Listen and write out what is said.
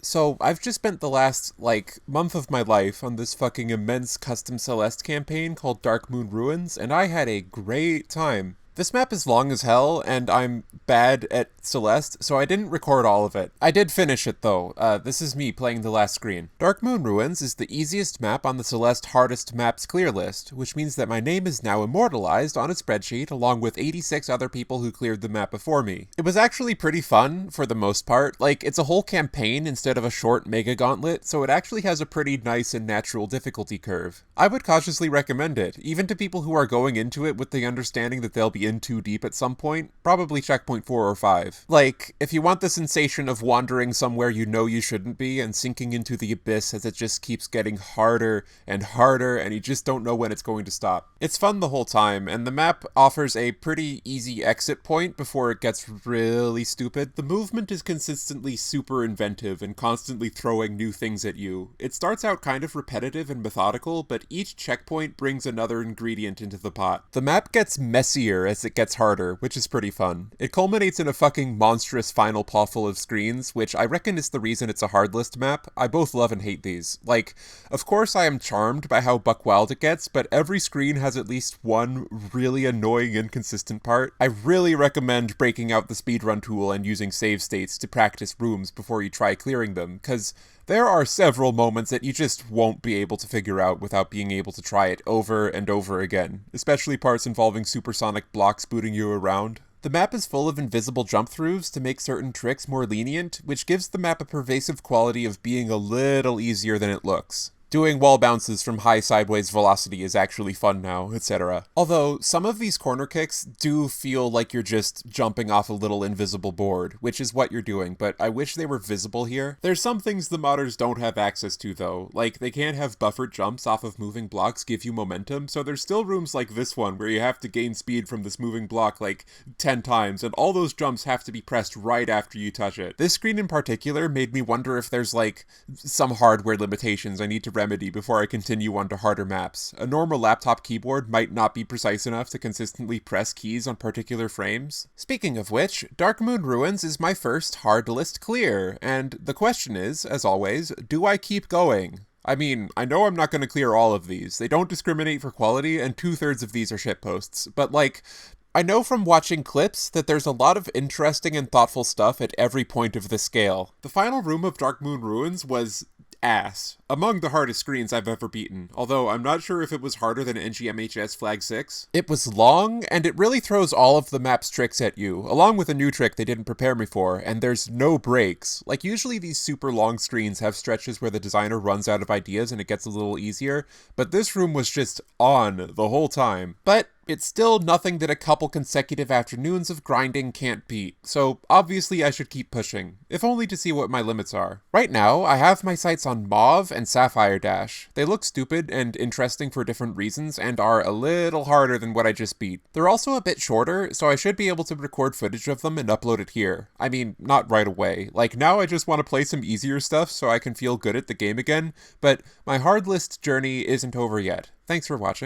So, I've just spent the last, month of my life on this fucking immense custom Celeste campaign called Darkmoon Ruins, and I had a great time. This map is long as hell, and I'm bad at Celeste, so I didn't record all of it. I did finish it, though. This is me playing the last screen. Darkmoon Ruins is the easiest map on the Celeste hardest maps clear list, which means that my name is now immortalized on a spreadsheet along with 86 other people who cleared the map before me. It was actually pretty fun, for the most part. It's a whole campaign instead of a short mega gauntlet, so it actually has a pretty nice and natural difficulty curve. I would cautiously recommend it, even to people who are going into it with the understanding that they'll be in too deep at some point, probably checkpoint 4 or 5. If you want the sensation of wandering somewhere you know you shouldn't be and sinking into the abyss as it just keeps getting harder and harder and you just don't know when it's going to stop. It's fun the whole time, and the map offers a pretty easy exit point before it gets really stupid. The movement is consistently super inventive and constantly throwing new things at you. It starts out kind of repetitive and methodical, but each checkpoint brings another ingredient into the pot. The map gets messier as it gets harder, which is pretty fun. It culminates in a fucking monstrous final paw full of screens, which I reckon is the reason it's a hardlist map. I both love and hate these. Of course I am charmed by how buck wild it gets, but every screen has at least one really annoying inconsistent part. I really recommend breaking out the speedrun tool and using save states to practice rooms before you try clearing them, because there are several moments that you just won't be able to figure out without being able to try it over and over again, especially parts involving supersonic blocks booting you around. The map is full of invisible jump-throughs to make certain tricks more lenient, which gives the map a pervasive quality of being a little easier than it looks. Doing wall bounces from high sideways velocity is actually fun now, etc. Although, some of these corner kicks do feel like you're just jumping off a little invisible board, which is what you're doing, but I wish they were visible here. There's some things the modders don't have access to though, they can't have buffered jumps off of moving blocks give you momentum, so there's still rooms like this one where you have to gain speed from this moving block 10 times, and all those jumps have to be pressed right after you touch it. This screen in particular made me wonder if there's some hardware limitations I need to remedy before I continue on to harder maps. A normal laptop keyboard might not be precise enough to consistently press keys on particular frames. Speaking of which, Darkmoon Ruins is my first hard list clear, and the question is, as always, do I keep going? I mean, I know I'm not going to clear all of these. They don't discriminate for quality, and 2/3 of these are shitposts, but I know from watching clips that there's a lot of interesting and thoughtful stuff at every point of the scale. The final room of Darkmoon Ruins was ass. Among the hardest screens I've ever beaten, although I'm not sure if it was harder than NGMHS Flag 6. It was long, and it really throws all of the map's tricks at you, along with a new trick they didn't prepare me for, and there's no breaks. Usually these super long screens have stretches where the designer runs out of ideas and it gets a little easier, but this room was just on the whole time. But it's still nothing that a couple consecutive afternoons of grinding can't beat, so obviously I should keep pushing, if only to see what my limits are. Right now, I have my sights on Mauve and Sapphire Dash. They look stupid and interesting for different reasons, and are a little harder than what I just beat. They're also a bit shorter, so I should be able to record footage of them and upload it here. I mean, not right away. Now I just want to play some easier stuff so I can feel good at the game again, but my hard list journey isn't over yet. Thanks for watching.